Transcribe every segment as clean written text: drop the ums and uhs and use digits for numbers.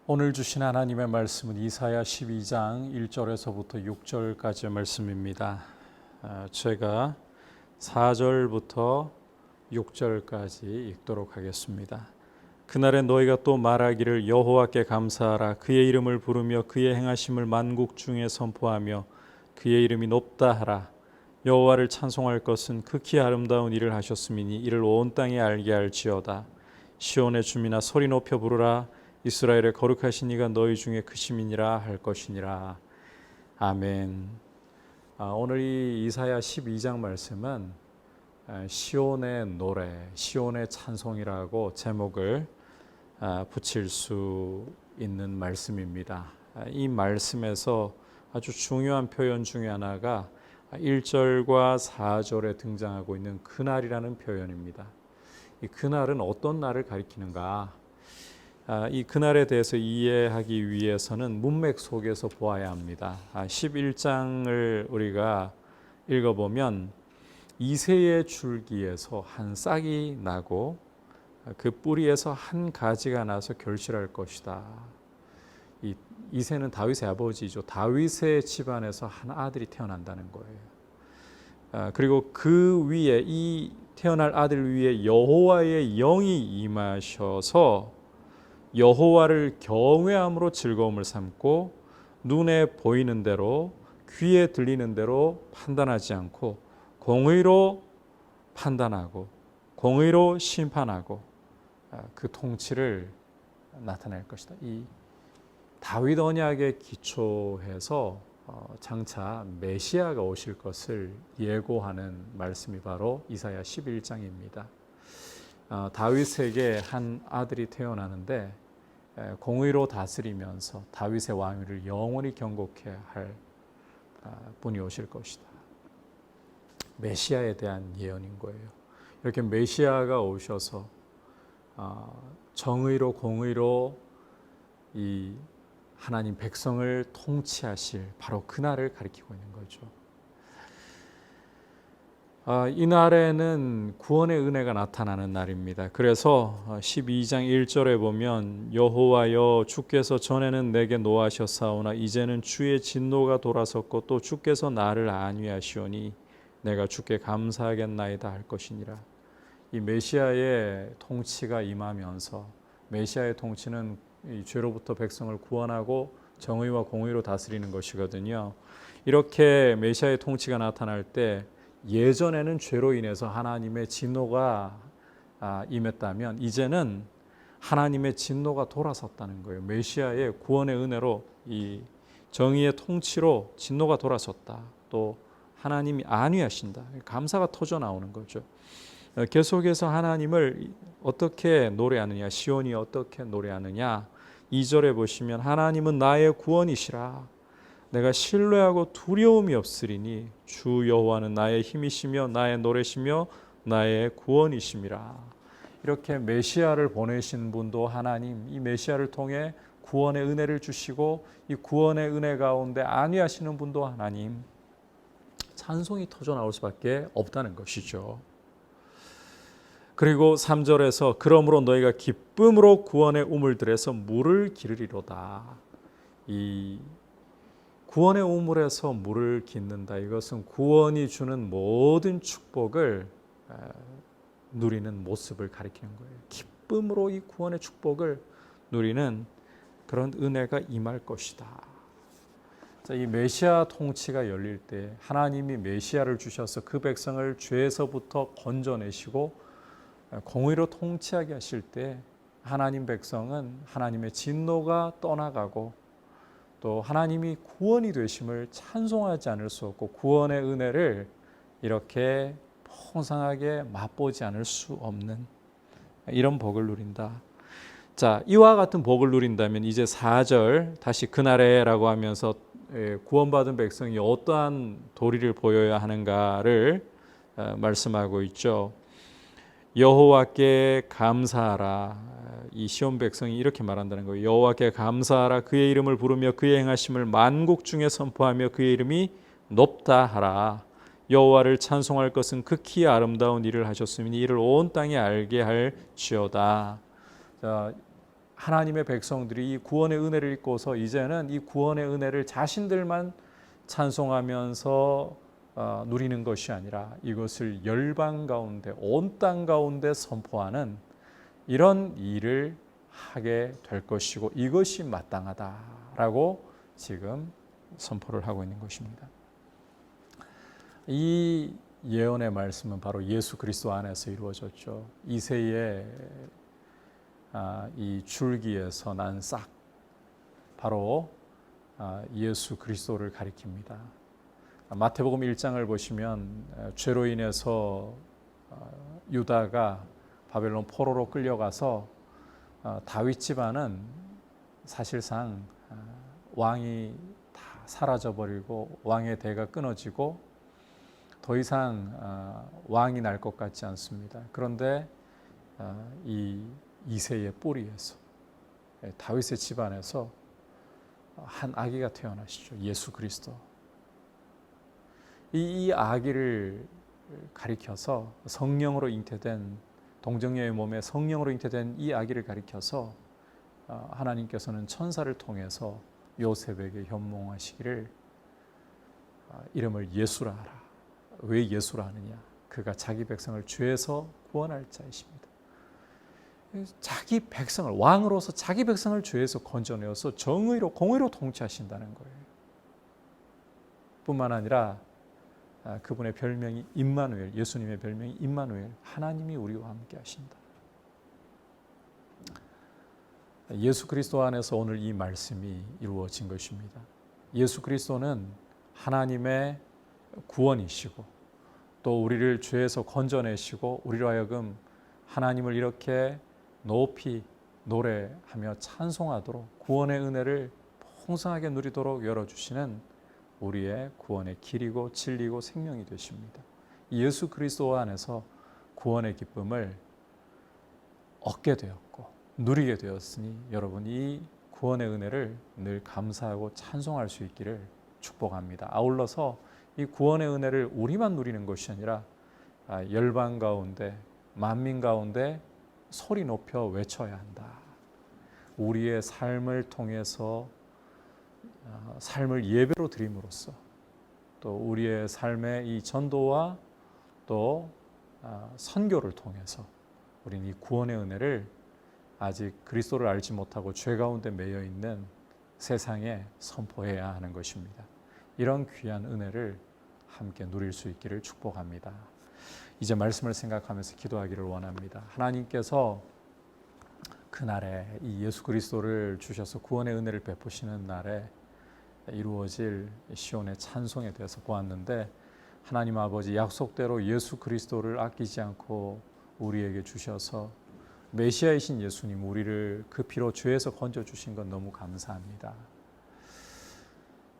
오늘 주신 하나님의 말씀은 이사야 12장 1절에서부터 6절까지의 말씀입니다. 제가 4절부터 6절까지 읽도록 하겠습니다. 그날에 너희가 또 말하기를 여호와께 감사하라. 그의 이름을 부르며 그의 행하심을 만국 중에 선포하며 그의 이름이 높다 하라. 여호와를 찬송할 것은 극히 아름다운 일을 하셨음이니 이를 온 땅에 알게 할지어다. 시온의 주민아 소리 높여 부르라. 이스라엘의 거룩하신 이가 너희 중에 크심이니라 할 것이니라. 아멘. 오늘 이 이사야 12장 말씀은 시온의 노래, 시온의 찬송이라고 제목을 붙일 수 있는 말씀입니다. 이 말씀에서 아주 중요한 표현 중에 하나가 1절과 4절에 등장하고 있는 그날이라는 표현입니다. 이 그날은 어떤 날을 가리키는가? 이 그날에 대해서 이해하기 위해서는 문맥 속에서 보아야 합니다. 11장을 우리가 읽어보면 이새의 줄기에서 한 싹이 나고 그 뿌리에서 한 가지가 나서 결실할 것이다. 이새는 다윗의 아버지죠. 다윗의 집안에서 한 아들이 태어난다는 거예요. 그리고 그 위에 이 태어날 아들 위에 여호와의 영이 임하셔서 여호와를 경외함으로 즐거움을 삼고 눈에 보이는 대로 귀에 들리는 대로 판단하지 않고 공의로 판단하고 공의로 심판하고 그 통치를 나타낼 것이다. 이 다윗 언약에 기초해서 장차 메시아가 오실 것을 예고하는 말씀이 바로 이사야 11장입니다. 다윗에게 한 아들이 태어나는데 공의로 다스리면서 다윗의 왕위를 영원히 경고케 할 분이 오실 것이다. 메시아에 대한 예언인 거예요. 이렇게 메시아가 오셔서 정의로 공의로 이 하나님 백성을 통치하실 바로 그날을 가리키고 있는 거죠. 이 날에는 구원의 은혜가 나타나는 날입니다. 그래서 12장 1절에 보면 여호와여 주께서 전에는 내게 노하셨사오나 이제는 주의 진노가 돌아섰고 또 주께서 나를 안위하시오니 내가 주께 감사하겠나이다 할 것이니라. 이 메시아의 통치가 임하면서 메시아의 통치는 이 죄로부터 백성을 구원하고 정의와 공의로 다스리는 것이거든요. 이렇게 메시아의 통치가 나타날 때 예전에는 죄로 인해서 하나님의 진노가 임했다면 이제는 하나님의 진노가 돌아섰다는 거예요. 메시아의 구원의 은혜로 이 정의의 통치로 진노가 돌아섰다. 또 하나님이 안위하신다. 감사가 터져 나오는 거죠. 계속해서 하나님을 어떻게 노래하느냐, 시온이 어떻게 노래하느냐. 2절에 보시면 하나님은 나의 구원이시라. 내가 신뢰하고 두려움이 없으리니 주 여호와는 나의 힘이시며 나의 노래시며 나의 구원이심이라. 이렇게 메시아를 보내신 분도 하나님, 이 메시아를 통해 구원의 은혜를 주시고 이 구원의 은혜 가운데 안위하시는 분도 하나님, 찬송이 터져 나올 수밖에 없다는 것이죠. 그리고 3절에서 그러므로 너희가 기쁨으로 구원의 우물들에서 물을 기르리로다. 이 구원의 우물에서 물을 깃는다. 이것은 구원이 주는 모든 축복을 누리는 모습을 가리키는 거예요. 기쁨으로 이 구원의 축복을 누리는 그런 은혜가 임할 것이다. 자, 이 메시아 통치가 열릴 때 하나님이 메시아를 주셔서 그 백성을 죄에서부터 건져내시고 공의로 통치하게 하실 때 하나님 백성은 하나님의 진노가 떠나가고 또 하나님이 구원이 되심을 찬송하지 않을 수 없고 구원의 은혜를 이렇게 풍성하게 맛보지 않을 수 없는 이런 복을 누린다. 자, 이와 같은 복을 누린다면 이제 4절 다시 그날에라고 하면서 구원받은 백성이 어떠한 도리를 보여야 하는가를 말씀하고 있죠. 여호와께 감사하라. 이 시온 백성이 이렇게 말한다는 거예요. 여호와께 감사하라. 그의 이름을 부르며 그의 행하심을 만국 중에 선포하며 그의 이름이 높다 하라. 여호와를 찬송할 것은 극히 아름다운 일을 하셨으니 이를 온 땅에 알게 할지어다. 자, 하나님의 백성들이 이 구원의 은혜를 입고서 이제는 이 구원의 은혜를 자신들만 찬송하면서 누리는 것이 아니라 이것을 열방 가운데 온 땅 가운데 선포하는 이런 일을 하게 될 것이고 이것이 마땅하다라고 지금 선포를 하고 있는 것입니다. 이 예언의 말씀은 바로 예수 그리스도 안에서 이루어졌죠. 이새의 이 줄기에서 난 싹, 바로 예수 그리스도를 가리킵니다. 마태복음 1장을 보시면 죄로 인해서 유다가 바벨론 포로로 끌려가서 다윗 집안은 사실상 왕이 다 사라져버리고 왕의 대가 끊어지고 더 이상 왕이 날 것 같지 않습니다. 그런데 이 이새의 뿌리에서 다윗의 집안에서 한 아기가 태어나시죠. 예수 그리스도. 이 아기를 가리켜서 성령으로 잉태된 동정녀의 몸에 성령으로 잉태된 이 아기를 가리켜서 하나님께서는 천사를 통해서 요셉에게 현몽하시기를 이름을 예수라 하라. 왜 예수라 하느냐? 그가 자기 백성을 죄에서 구원할 자이십니다. 자기 백성을 왕으로서 자기 백성을 죄에서 건져내어서 정의로 공의로 통치하신다는 거예요. 뿐만 아니라 그분의 별명이 임마누엘, 예수님의 별명이 임마누엘, 하나님이 우리와 함께 하신다. 예수 그리스도 안에서 오늘 이 말씀이 이루어진 것입니다. 예수 그리스도는 하나님의 구원이시고 또 우리를 죄에서 건져내시고 우리로 하여금 하나님을 이렇게 높이 노래하며 찬송하도록 구원의 은혜를 풍성하게 누리도록 열어주시는 우리의 구원의 길이고 진리고 생명이 되십니다. 예수 그리스도 안에서 구원의 기쁨을 얻게 되었고 누리게 되었으니 여러분 이 구원의 은혜를 늘 감사하고 찬송할 수 있기를 축복합니다. 아울러서 이 구원의 은혜를 우리만 누리는 것이 아니라 열방 가운데 만민 가운데 소리 높여 외쳐야 한다. 우리의 삶을 통해서 삶을 예배로 드림으로써 또 우리의 삶의 이 전도와 또 선교를 통해서 우리는 이 구원의 은혜를 아직 그리스도를 알지 못하고 죄 가운데 매여 있는 세상에 선포해야 하는 것입니다. 이런 귀한 은혜를 함께 누릴 수 있기를 축복합니다. 이제 말씀을 생각하면서 기도하기를 원합니다. 하나님께서 그날에 이 예수 그리스도를 주셔서 구원의 은혜를 베푸시는 날에 이루어질 시온의 찬송에 대해서 보았는데 하나님 아버지 약속대로 예수 그리스도를 아끼지 않고 우리에게 주셔서 메시아이신 예수님 우리를 그 피로 죄에서 건져주신 건 너무 감사합니다.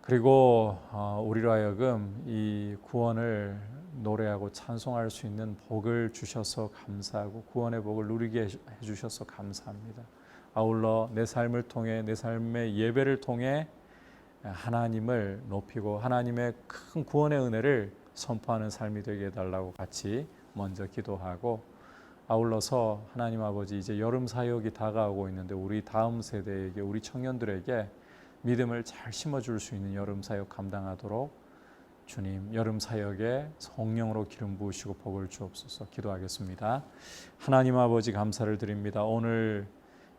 그리고 우리로 하여금 이 구원을 노래하고 찬송할 수 있는 복을 주셔서 감사하고 구원의 복을 누리게 해주셔서 감사합니다. 아울러 내 삶을 통해 내 삶의 예배를 통해 하나님을 높이고 하나님의 큰 구원의 은혜를 선포하는 삶이 되게 해달라고 같이 먼저 기도하고 아울러서 하나님 아버지 이제 여름 사역이 다가오고 있는데 우리 다음 세대에게 우리 청년들에게 믿음을 잘 심어줄 수 있는 여름 사역 감당하도록 주님 여름 사역에 성령으로 기름 부으시고 복을 주옵소서. 기도하겠습니다. 하나님 아버지 감사를 드립니다. 오늘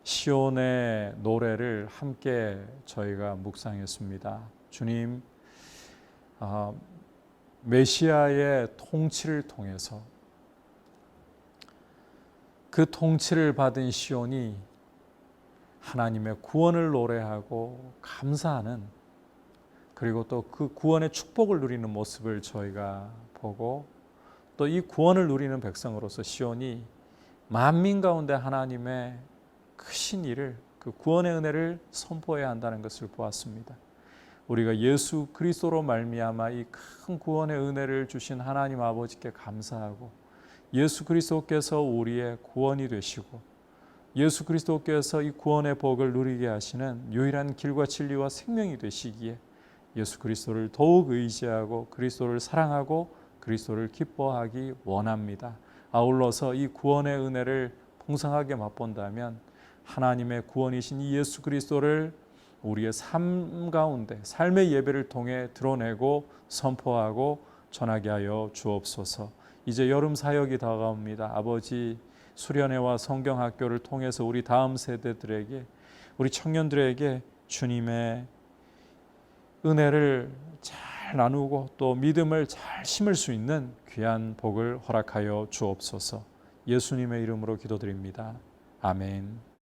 시온의 노래를 함께 저희가 묵상했습니다. 주님 메시아의 통치를 통해서 그 통치를 받은 시온이 하나님의 구원을 노래하고 감사하는 그리고 또 그 구원의 축복을 누리는 모습을 저희가 보고 또 이 구원을 누리는 백성으로서 시온이 만민 가운데 하나님의 크신 일을 그 구원의 은혜를 선포해야 한다는 것을 보았습니다. 우리가 예수 그리스도로 말미암아 이 큰 구원의 은혜를 주신 하나님 아버지께 감사하고 예수 그리스도께서 우리의 구원이 되시고 예수 그리스도께서 이 구원의 복을 누리게 하시는 유일한 길과 진리와 생명이 되시기에 예수 그리스도를 더욱 의지하고 그리스도를 사랑하고 그리스도를 기뻐하기 원합니다. 아울러서 이 구원의 은혜를 풍성하게 맛본다면 하나님의 구원이신 이 예수 그리스도를 우리의 삶 가운데 삶의 예배를 통해 드러내고 선포하고 전하게 하여 주옵소서. 이제 여름 사역이 다가옵니다. 아버지, 수련회와 성경학교를 통해서 우리 다음 세대들에게, 우리 청년들에게 주님의 은혜를 잘 나누고 또 믿음을 잘 심을 수 있는 귀한 복을 허락하여 주옵소서. 예수님의 이름으로 기도드립니다. 아멘.